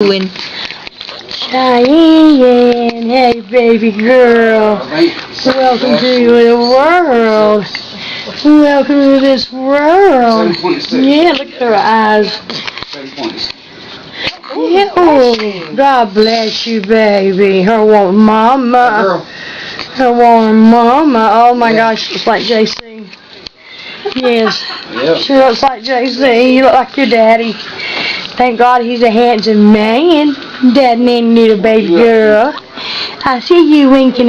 doing? Shiann, hey baby girl, welcome to the world. Welcome to this world. Yeah, look at her eyes. Yeah, oh, God bless you, baby. Her warm mama. Her warm mama. Oh my gosh, she looks like JC. Yes, she looks like JC. You look like your daddy. Thank God he's a handsome man. Dad man need a baby girl. I see you winking at